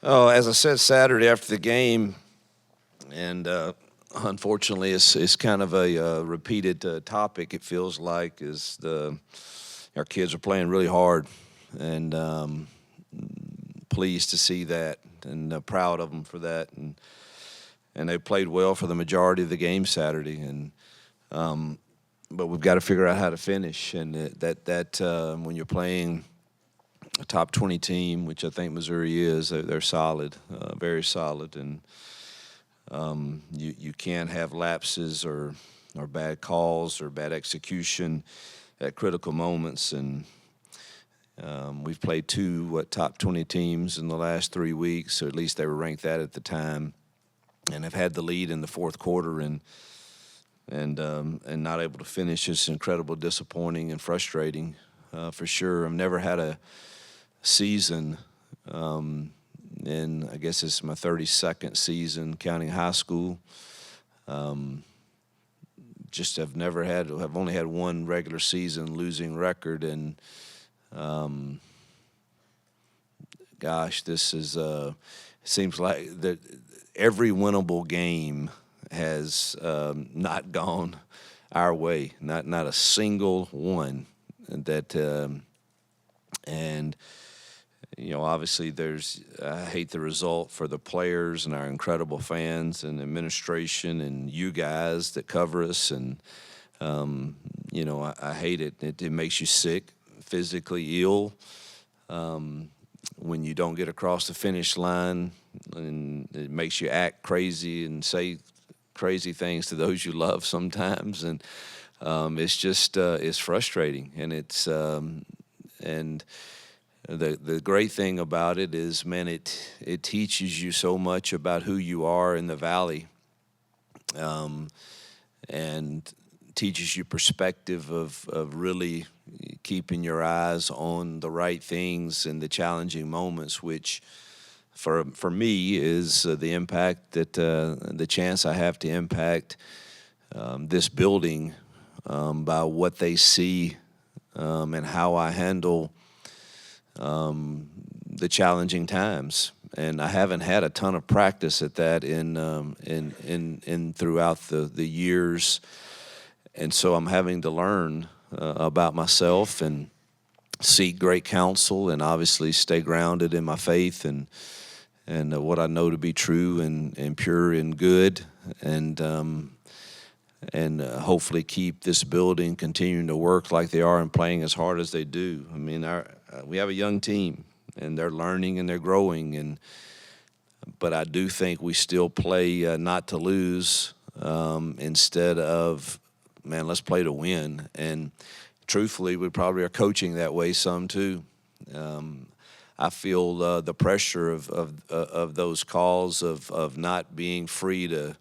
Oh, as I said Saturday after the game, and unfortunately, it's kind of a repeated topic. It feels like is our kids are playing really hard, and pleased to see that, and proud of them for that, and they played well for the majority of the game Saturday, and but we've got to figure out how to finish, and when you're playing a top 20 team, which I think Missouri is, they're solid, very solid, and you can't have lapses or bad calls or bad execution at critical moments. And we've played two top 20 teams in the last 3 weeks, or at least they were ranked that at the time, and have had the lead in the fourth quarter and not able to finish is incredibly disappointing and frustrating, for sure. I've never had a season, and I guess it's my 32nd season counting high school. I've only had one regular season losing record, and this is seems like that every winnable game has not gone our way, not a single one that and obviously I hate the result for the players and our incredible fans and administration and you guys that cover us, and I hate it. It makes you sick, physically ill, when you don't get across the finish line, and it makes you act crazy and say crazy things to those you love sometimes, and it's just it's frustrating, and it's and the great thing about it is, man, it teaches you so much about who you are in the valley, and teaches you perspective of really keeping your eyes on the right things in the challenging moments, which for me is the impact that the chance I have to impact this building by what they see and how I handle the challenging times. And I haven't had a ton of practice at that in throughout the years, and so I'm having to learn about myself and seek great counsel, and obviously stay grounded in my faith and what I know to be true and pure and good, and hopefully keep this building continuing to work like they are and playing as hard as they do. I mean, we have a young team, and they're learning and they're growing, but I do think we still play not to lose, instead of, man, let's play to win. And truthfully, we probably are coaching that way some too. I feel the pressure of those calls of not being free to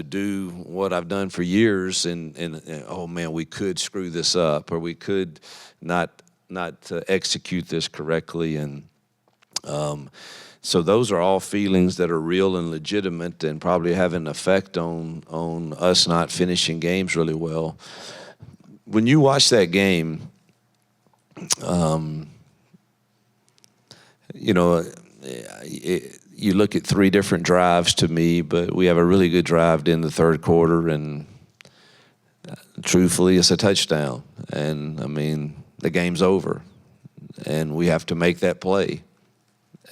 do what I've done for years, and oh man, we could screw this up, or we could not execute this correctly, and so those are all feelings that are real and legitimate, and probably have an effect on us not finishing games really well. When you watch that game, you look at three different drives to me, but we have a really good drive in the third quarter, and truthfully, it's a touchdown. And, I mean, the game's over, and we have to make that play.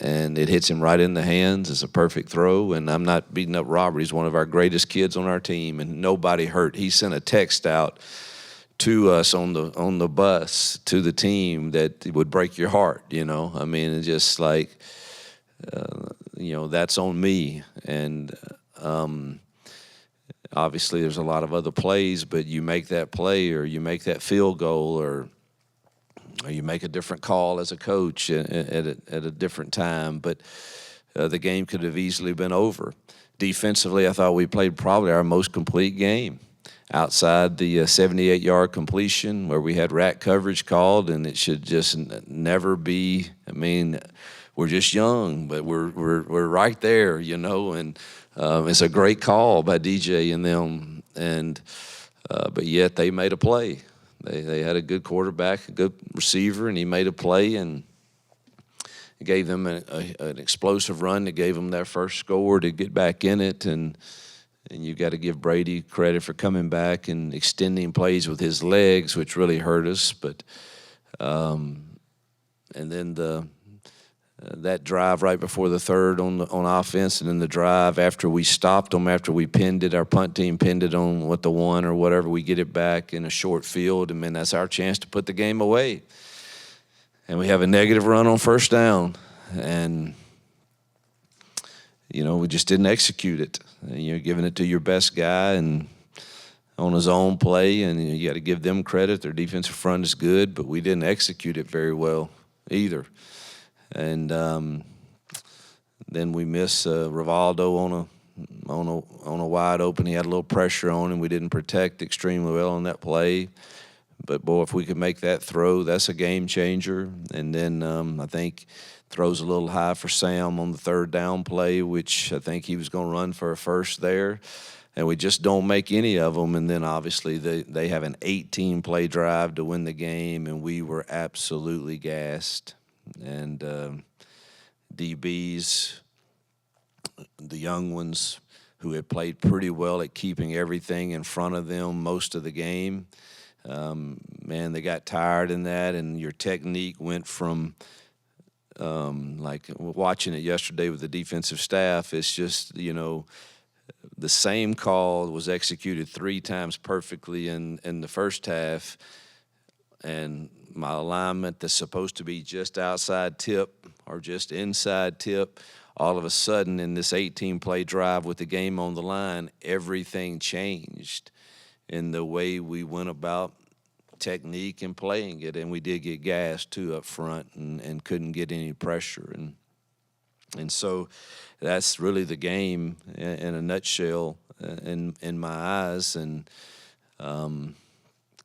And it hits him right in the hands. It's a perfect throw, and I'm not beating up Robert. He's one of our greatest kids on our team, and nobody hurt. He sent a text out to us on the bus to the team that would break your heart, I mean, it's just like, that's on me. And obviously there's a lot of other plays, but you make that play, or you make that field goal, or you make a different call as a coach at a different time, but the game could have easily been over. Defensively, I thought we played probably our most complete game, outside the 78-yard completion where we had rat coverage called, and it should just never be. I mean, we're just young, but we're right there, and it's a great call by DJ and them, and but yet they made a play. They had a good quarterback, a good receiver, and he made a play, and gave them an explosive run that gave them their first score to get back in it, and you got to give Brady credit for coming back and extending plays with his legs, which really hurt us. But and then that drive right before the third on offense, and then the drive after we stopped them, after we pinned it, our punt team pinned it on the one or whatever, we get it back in a short field, and man, that's our chance to put the game away. And we have a negative run on first down, and we just didn't execute it. You're giving it to your best guy and on his own play, and you got to give them credit. Their defensive front is good, but we didn't execute it very well either. And then we miss Rivaldo on a wide open. He had a little pressure on him. We didn't protect extremely well on that play. But, boy, if we could make that throw, that's a game changer. And then I think throws a little high for Sam on the third down play, which I think he was going to run for a first there. And we just don't make any of them. And then, obviously, they have an 18-play drive to win the game, and we were absolutely gassed. And DBs, the young ones who had played pretty well at keeping everything in front of them most of the game, man, they got tired in that, and your technique went from like watching it yesterday with the defensive staff, it's just, the same call was executed 3 times perfectly in the first half, and my alignment that's supposed to be just outside tip or just inside tip, all of a sudden in this 18-play drive with the game on the line, everything changed in the way we went about technique and playing it, and we did get gassed too up front and couldn't get any pressure, and so that's really the game in a nutshell in my eyes. And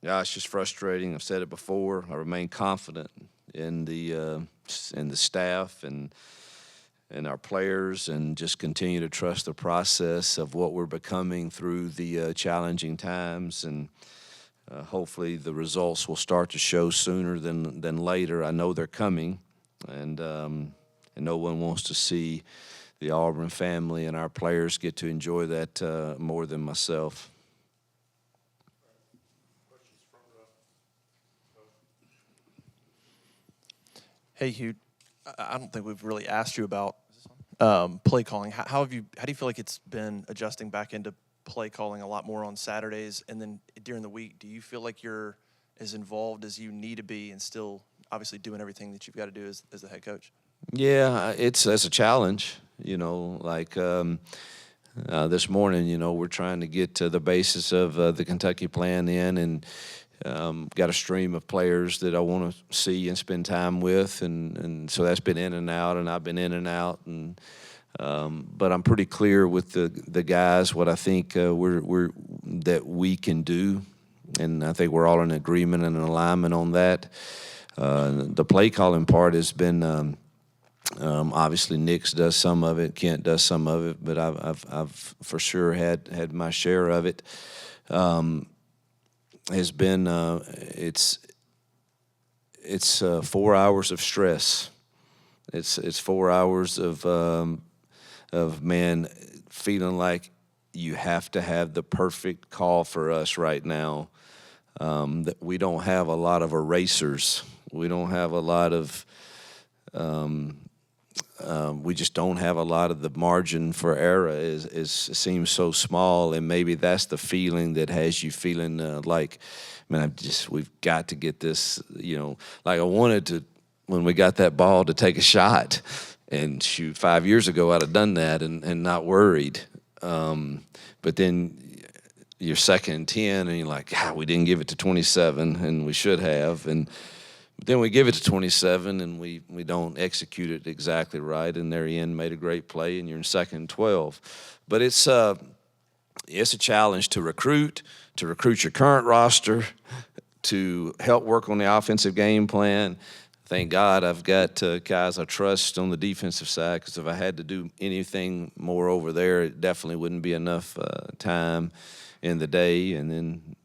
it's just frustrating. I've said it before. I remain confident in the staff and our players, and just continue to trust the process of what we're becoming through the challenging times. And hopefully the results will start to show sooner than later. I know they're coming, and no one wants to see the Auburn family and our players get to enjoy that more than myself. Hey, Hugh, I don't think we've really asked you about play calling. How do you feel like it's been adjusting back into play calling a lot more on Saturdays, and then during the week? Do you feel like you're as involved as you need to be and still obviously doing everything that you've got to do as the head coach? Yeah, it's a challenge, like this morning, we're trying to get to the basis of the Kentucky plan in, and got a stream of players that I want to see and spend time with, and so that's been in and out, and I've been in and out, and but I'm pretty clear with the guys what I think that we can do, and I think we're all in agreement and in alignment on that. The play calling part has been obviously Nick's does some of it, Kent does some of it, but I've for sure had my share of it. Has been it's 4 hours of stress. It's 4 hours of man feeling like you have to have the perfect call for us right now. That we don't have a lot of erasers. We don't have a lot of we just don't have a lot of the margin for error. Seems so small, and maybe that's the feeling that has you feeling like, man, we've got to get this. Like I wanted to when we got that ball to take a shot, and shoot, 5 years ago I'd have done that and not worried. But then you're 2nd and 10, and you're like, God, we didn't give it to 27, and we should have, and. But then we give it to 27, and we don't execute it exactly right, and there Ian made a great play, and you're in 2nd and 12. But it's a challenge to recruit your current roster, to help work on the offensive game plan. Thank God I've got guys I trust on the defensive side, because if I had to do anything more over there, it definitely wouldn't be enough time in the day. And then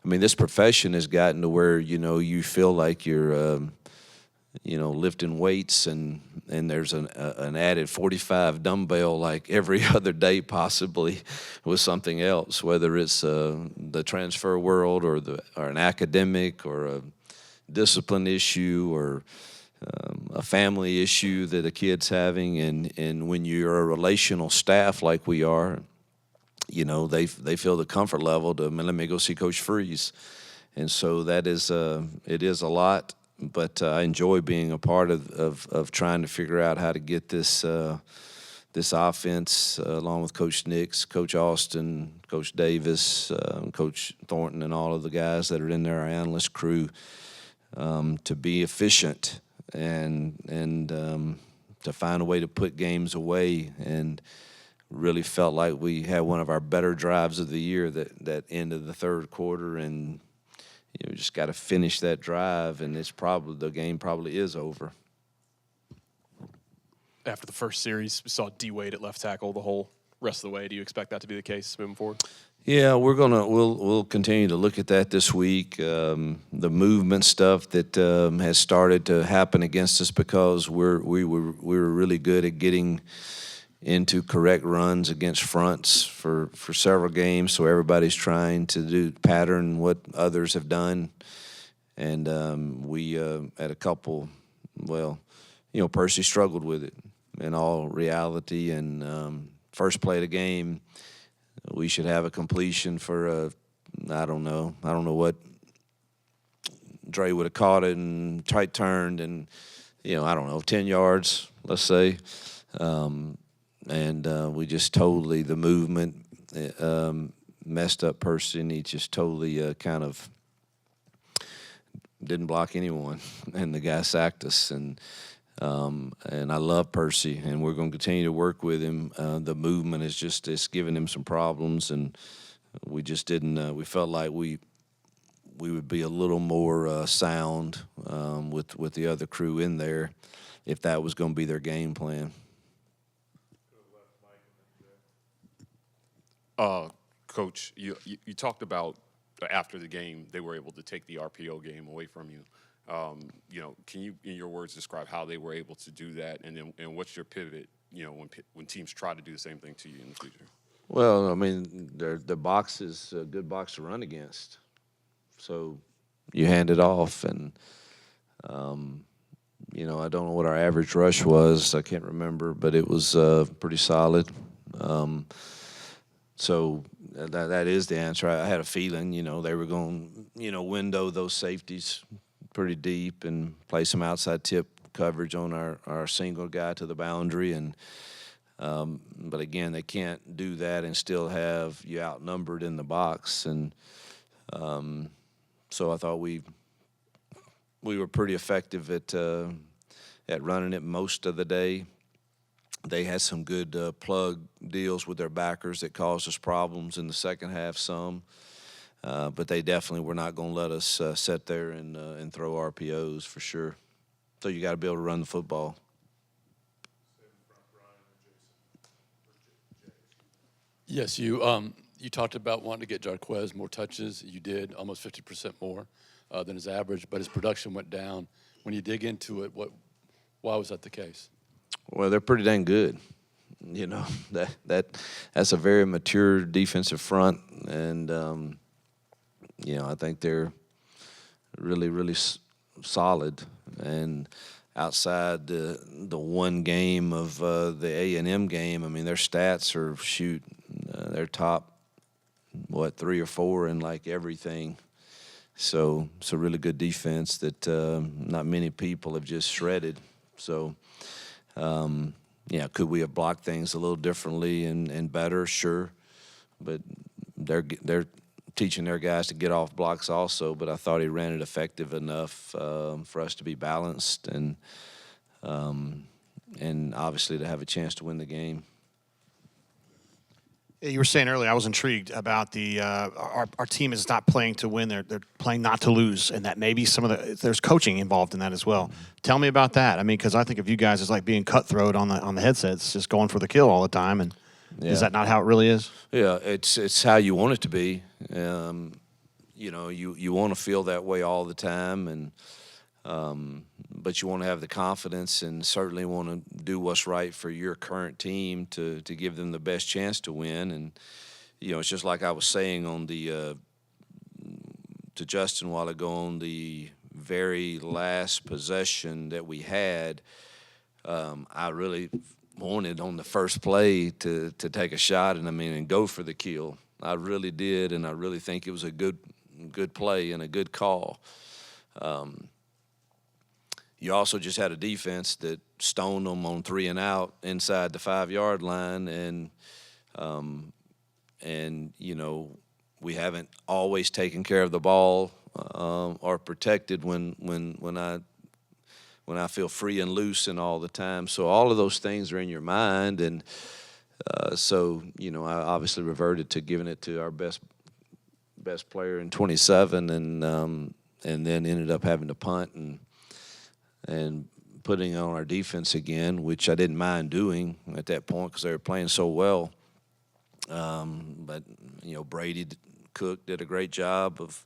this profession has gotten to where you feel like you're lifting weights, and there's an added 45 dumbbell like every other day possibly with something else, whether it's the transfer world or an academic or a discipline issue or a family issue that a kid's having, and when you're a relational staff like we are, they feel the comfort level to let me go see Coach Freeze, and so it is a lot. But I enjoy being a part of trying to figure out how to get this offense, along with Coach Nix, Coach Austin, Coach Davis, Coach Thornton, and all of the guys that are in there, our analyst crew, to be efficient and to find a way to put games away. And really felt like we had one of our better drives of the year that end of the third quarter, and just got to finish that drive, and the game probably is over. After the first series, we saw D. Wade at left tackle the whole rest of the way. Do you expect that to be the case moving forward? Yeah, we'll continue to look at that this week. The movement stuff that has started to happen against us because we were really good at getting into correct runs against fronts for several games, so everybody's trying to do pattern what others have done, and we had a couple. Well, Percy struggled with it in all reality, and first play of the game, we should have a completion for I don't know what. Dre would have caught it and tight turned, and 10 yards, let's say. And we just totally, the movement messed up Percy, and he just totally kind of didn't block anyone, and the guy sacked us. And I love Percy, and we're going to continue to work with him. The movement it's giving him some problems, and we just didn't. We felt like we would be a little more sound with the other crew in there if that was going to be their game plan. Coach, you talked about after the game they were able to take the RPO game away from you. Can you, in your words, describe how they were able to do that, and what's your pivot? When teams try to do the same thing to you in the future. Well, I mean, the box is a good box to run against, so you hand it off, and I don't know what our average rush was. I can't remember, but it was pretty solid. So that is the answer. I had a feeling, they were going, window those safeties pretty deep and play some outside tip coverage on our single guy to the boundary. And but again, they can't do that and still have you outnumbered in the box. And so I thought we were pretty effective at running it most of the day. They had some good plug deals with their backers that caused us problems in the second half some. But they definitely were not going to let us sit there and throw RPOs for sure. So you got to be able to run the football. Yes, you talked about wanting to get Jarquez more touches. You did, almost 50% more than his average, but his production went down. When you dig into it, why was that the case? Well, they're pretty dang good. That's a very mature defensive front, and I think they're really, really solid. And outside the one game of the A&M game, I mean, their stats are they're top 3 or 4 in like everything. So it's a really good defense that not many people have just shredded. So. Could we have blocked things a little differently and better? Sure, but they're teaching their guys to get off blocks also. But I thought he ran it effective enough for us to be balanced and obviously to have a chance to win the game. You were saying earlier, I was intrigued about our team is not playing to win; they're playing not to lose, and that maybe there's coaching involved in that as well. Mm-hmm. Tell me about that. I mean, because I think of you guys as like being cutthroat on the headsets, just going for the kill all the time, and is that not how it really is? Yeah, it's how you want it to be. You want to feel that way all the time, and But you want to have the confidence and certainly want to do what's right for your current team to give them the best chance to win. And, it's just like I was saying on to Justin a while ago on the very last possession that we had, I really wanted on the first play to take a shot and go for the kill. I really did, and I really think it was a good play and a good call. You also just had a defense that stoned them on 3 and out inside the 5-yard line, and we haven't always taken care of the ball or protected when I feel free and loose and all the time. So all of those things are in your mind, and so I obviously reverted to giving it to our best player in 27, and then ended up having to punt and putting on our defense again, which I didn't mind doing at that point because they were playing so well. But Brady Cook did a great job of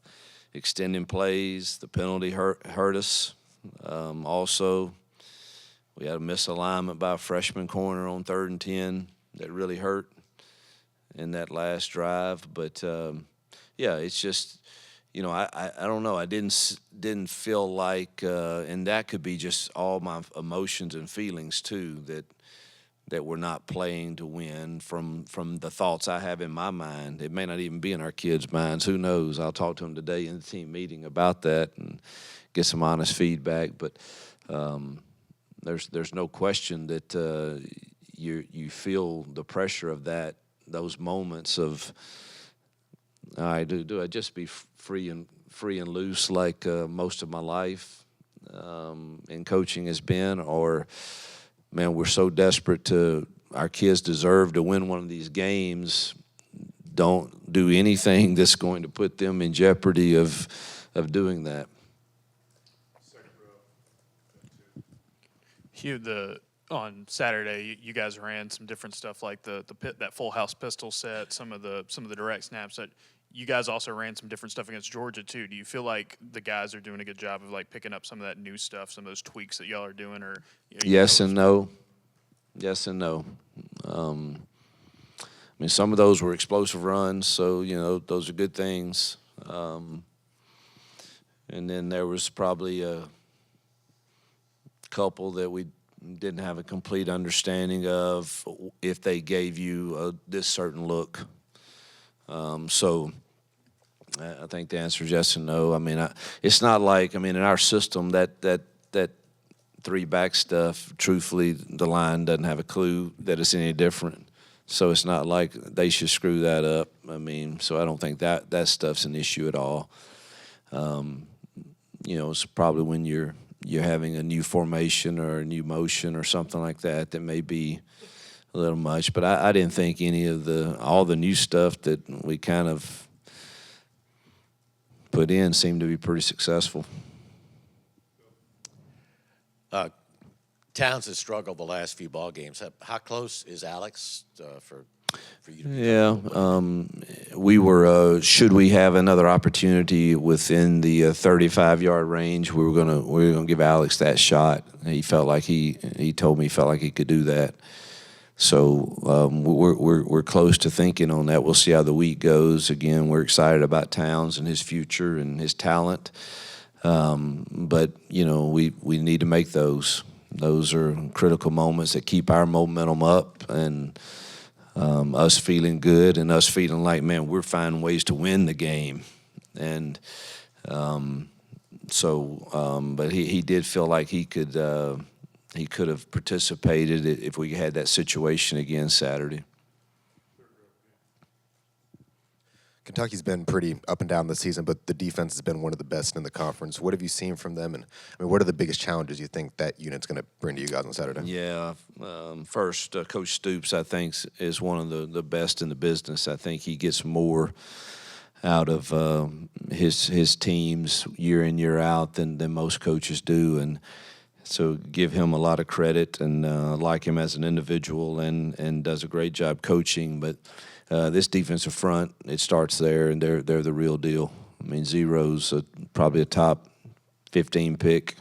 extending plays. The penalty hurt us. Also, we had a misalignment by a freshman corner on 3rd and 10 that really hurt in that last drive. But it's just, I don't know. I didn't feel like, and that could be just all my emotions and feelings too, that we're not playing to win from the thoughts I have in my mind. It may not even be in our kids' minds. Who knows? I'll talk to them today in the team meeting about that and get some honest feedback. But there's no question that you feel the pressure of those moments of, all right, do I just be free and loose like most of my life in coaching has been, or man, we're so desperate our kids deserve to win one of these games. Don't do anything that's going to put them in jeopardy of doing that. Hugh, on Saturday, you guys ran some different stuff like that full house pistol set, some of the direct snaps. That you guys also ran some different stuff against Georgia too. Do you feel like the guys are doing a good job of like picking up some of that new stuff, some of those tweaks that y'all are doing, or Yes and no. Yes and no. Some of those were explosive runs, so those are good things. And then there was probably a couple that we didn't have a complete understanding of if they gave you this certain look. So I think the answer is yes and no. It's not like, in our system that 3-back stuff, truthfully, the line doesn't have a clue that it's any different. So it's not like they should screw that up. So I don't think that stuff's an issue at all. It's probably when you're having a new formation or a new motion or something like that may be a little much. But I didn't think any of all the new stuff that we kind of put in seemed to be pretty successful. Towns has struggled the last few ball games. How close is Alex for you to be? Yeah, we were. Should we have another opportunity within the 35-yard range, we were gonna give Alex that shot. He felt like he told me he felt like he could do that. So we're close to thinking on that. We'll see how the week goes. Again, we're excited about Towns and his future and his talent. But we need to make those. Those are critical moments that keep our momentum up and us feeling good and us feeling like, man, we're finding ways to win the game. And but he did feel like he could have participated if we had that situation again Saturday. Kentucky's been pretty up and down this season, but the defense has been one of the best in the conference. What have you seen from them? And what are the biggest challenges you think that unit's going to bring to you guys on Saturday? Yeah, first, Coach Stoops, I think, is one of the best in the business. I think he gets more out of his teams year in, year out than most coaches do. And so give him a lot of credit and like him as an individual and does a great job coaching. But this defensive front, it starts there, and they're the real deal. Zero's probably a top 15 pick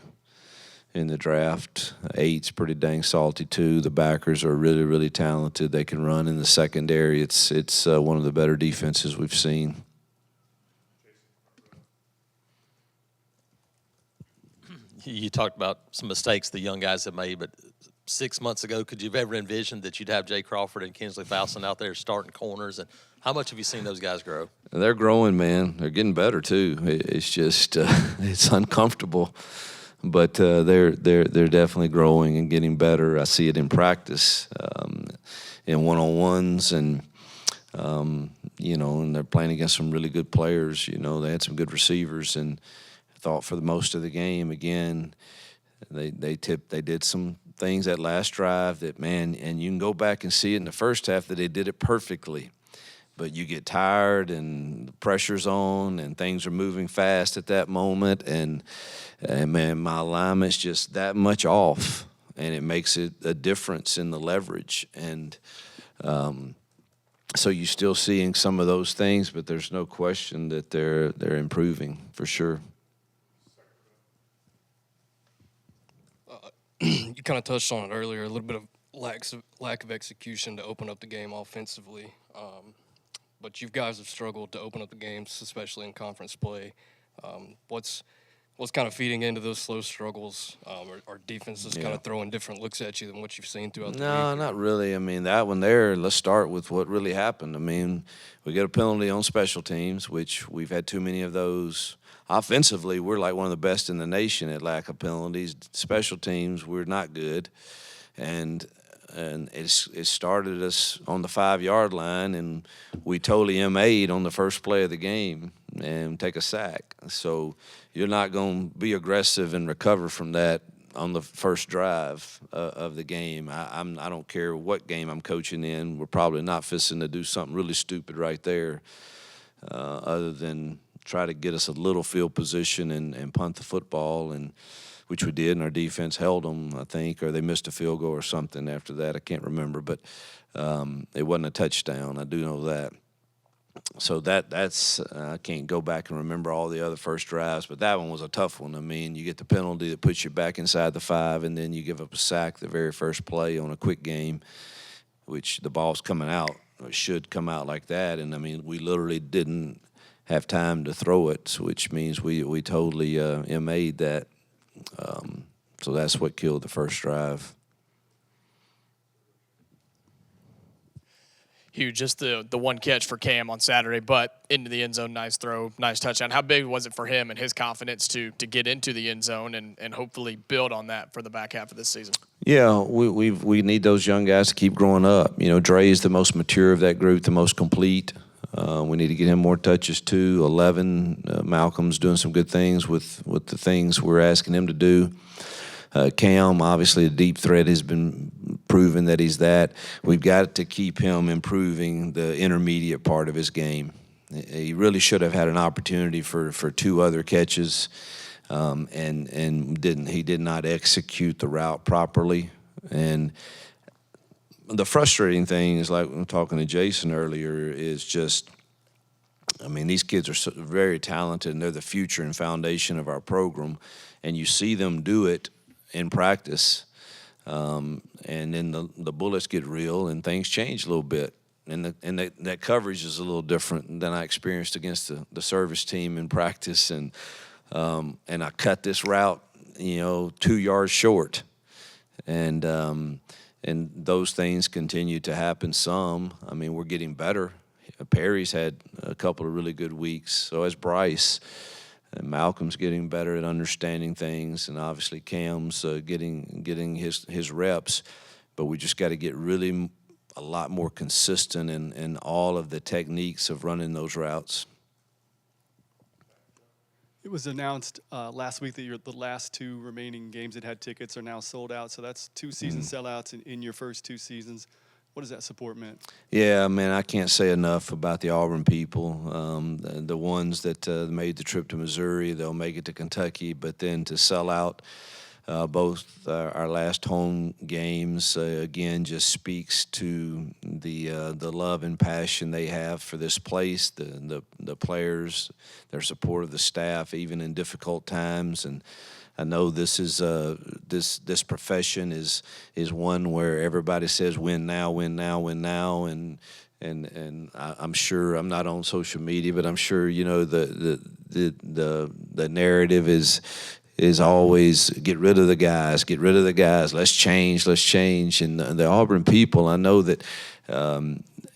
in the draft. 8's pretty dang salty too. The backers are really, really talented. They can run in the secondary. It's one of the better defenses we've seen. You talked about some mistakes the young guys have made, but 6 months ago, could you have ever envisioned that you'd have Jay Crawford and Kinsley Fowson out there starting corners? And how much have you seen those guys grow? They're growing, man. They're getting better too. It's just it's uncomfortable, but they're definitely growing and getting better. I see it in practice, in one-on-ones, and and they're playing against some really good players. They had some good receivers, and I thought for the most of the game, again, they did some things that last drive that, man, and you can go back and see it in the first half that they did it perfectly. But you get tired and the pressure's on and things are moving fast at that moment, and man, my alignment's just that much off, and it makes it a difference in the leverage. And so you're still seeing some of those things, but there's no question that they're improving for sure. You kind of touched on it earlier, a little bit of lack of execution to open up the game offensively. But you guys have struggled to open up the games, especially in conference play. What's kind of feeding into those slow struggles? Are defenses kind of throwing different looks at you than what you've seen throughout the week? No, not really. I mean, that one there, let's start with what really happened. I mean, we get a penalty on special teams, which we've had too many of those. Offensively, we're like one of the best in the nation at lack of penalties. Special teams, we're not good. And it started us on the 5-yard line, and we totally MA'd on the first play of the game and take a sack. So you're not going to be aggressive and recover from that on the first drive of the game. I don't care what game I'm coaching in. We're probably not fixing to do something really stupid right there, other than try to get us a little field position and punt the football, and which we did, and our defense held them, I think, or they missed a field goal or something after that. I can't remember, but it wasn't a touchdown. I do know that. So that's I can't go back and remember all the other first drives, but that one was a tough one. I mean, you get the penalty that puts you back inside the 5, and then you give up a sack the very first play on a quick game, which the ball's coming out, or it should come out like that. And, I mean, we literally didn't have time to throw it, which means we totally MA'd that. So that's what killed the first drive. Hugh, just the one catch for Cam on Saturday, but into the end zone, nice throw, nice touchdown. How big was it for him and his confidence to get into the end zone and hopefully build on that for the back half of this season? Yeah, we need those young guys to keep growing up. Dre is the most mature of that group, the most complete. We need to get him more touches too. 11, Malcolm's doing some good things with the things we're asking him to do. Cam, obviously, a deep threat, has been proven that he's that. We've got to keep him improving the intermediate part of his game. He really should have had an opportunity for 2 other catches, and didn't. He did not execute the route properly. And the frustrating thing is, like I'm talking to Jason earlier, is just, I mean, these kids are very talented, and they're the future and foundation of our program, and you see them do it in practice, and then the bullets get real and things change a little bit, and that coverage is a little different than I experienced against the service team in practice, and I cut this route 2 yards short, and those things continue to happen some. I mean, we're getting better. Perry's had a couple of really good weeks, so has Bryce. And Malcolm's getting better at understanding things, and obviously Cam's getting his reps. But we just got to get really a lot more consistent in all of the techniques of running those routes. It was announced last week that the last 2 remaining games that had tickets are now sold out. So that's 2 season sellouts in your first 2 seasons. What does that support mean? Yeah, man, I can't say enough about the Auburn people. The ones that made the trip to Missouri, they'll make it to Kentucky, but then to sell out both our last home games, again, just speaks to the love and passion they have for this place, the players, their support of the staff, even in difficult times. And I know this is this profession is one where everybody says win now, win now, win now, and I'm sure I'm not on social media, but I'm sure the narrative is always get rid of the guys, let's change, and the Auburn people, I know that.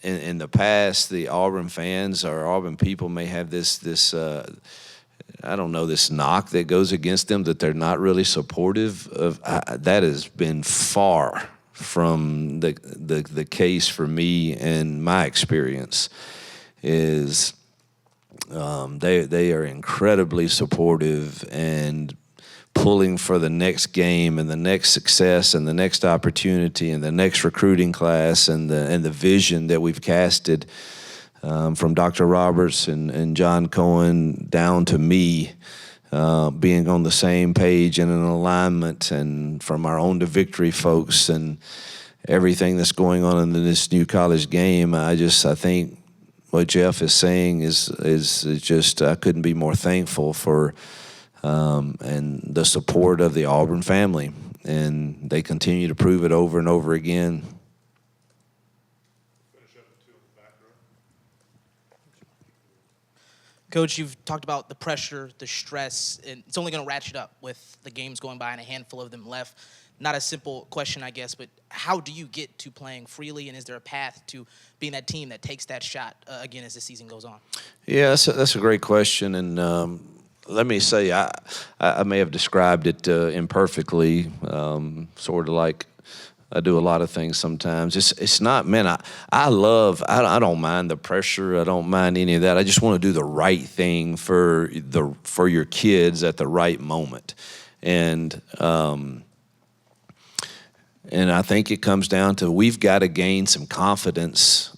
In the past, the Auburn fans or Auburn people may have this I don't know, this knock that goes against them, that they're not really supportive of. That has been far from the case for me, and my experience is they are incredibly supportive and pulling for the next game and the next success and the next opportunity and the next recruiting class and the vision that we've casted from Dr. Roberts and John Cohen down to me, being on the same page and in alignment, and from our Own to Victory folks and everything that's going on in this new college game. I think what Jeff is saying is just, I couldn't be more thankful for and the support of the Auburn family, and they continue to prove it over and over again. Coach, you've talked about the pressure, the stress, and it's only going to ratchet up with the games going by and a handful of them left. Not a simple question, I guess, but how do you get to playing freely, and is there a path to being that team that takes that shot again as the season goes on? Yeah, that's a great question, and let me say, I may have described it imperfectly, sort of like I do a lot of things sometimes. It's not, man, I don't mind the pressure. I don't mind any of that. I just want to do the right thing for your kids at the right moment. And I think it comes down to we've got to gain some confidence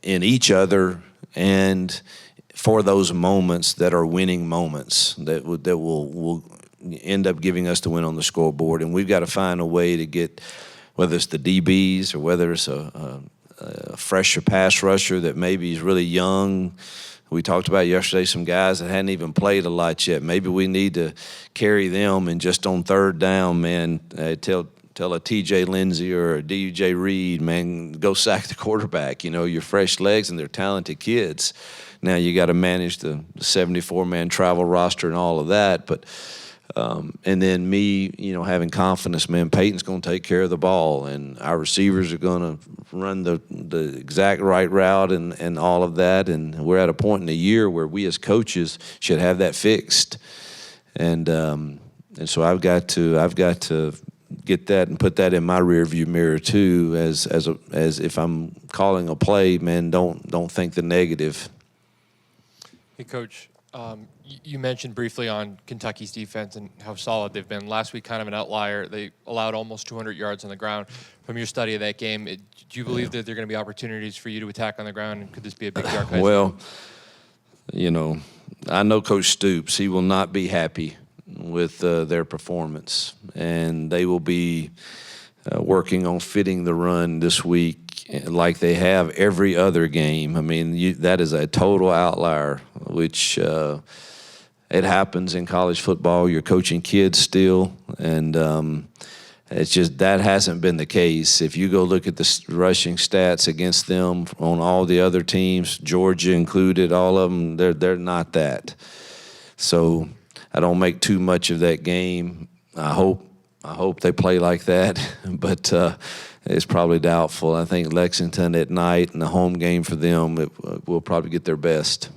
in each other and for those moments that are winning moments that will end up giving us the win on the scoreboard. And we've got to find a way to get, whether it's the DBs or whether it's a fresher pass rusher that maybe is really young. We talked about yesterday some guys that hadn't even played a lot yet. Maybe we need to carry them, and just on third down, man, tell a TJ Lindsey or a DJ Reed, man, go sack the quarterback. You're fresh legs and they're talented kids. Now you got to manage the 74-man travel roster and all of that, but and then me, having confidence, man, Peyton's going to take care of the ball, and our receivers are going to run the exact right route and all of that. And we're at a point in the year where we as coaches should have that fixed, and so I've got to get that and put that in my rearview mirror too. As if I'm calling a play, man, don't think the negative. Hey, Coach, you mentioned briefly on Kentucky's defense and how solid they've been. Last week, kind of an outlier. They allowed almost 200 yards on the ground. From your study of that game, do you believe that there are going to be opportunities for you to attack on the ground, and could this be a big yard? Well, I know Coach Stoops. He will not be happy with their performance, and they will be working on fitting the run this week like they have every other game. I mean, that is a total outlier, which it happens in college football. You're coaching kids still, and it's just that hasn't been the case. If you go look at the rushing stats against them on all the other teams, Georgia included, all of them, they're not that. So I don't make too much of that game. I hope they play like that, but it's probably doubtful. I think Lexington at night and the home game for them, will probably get their best.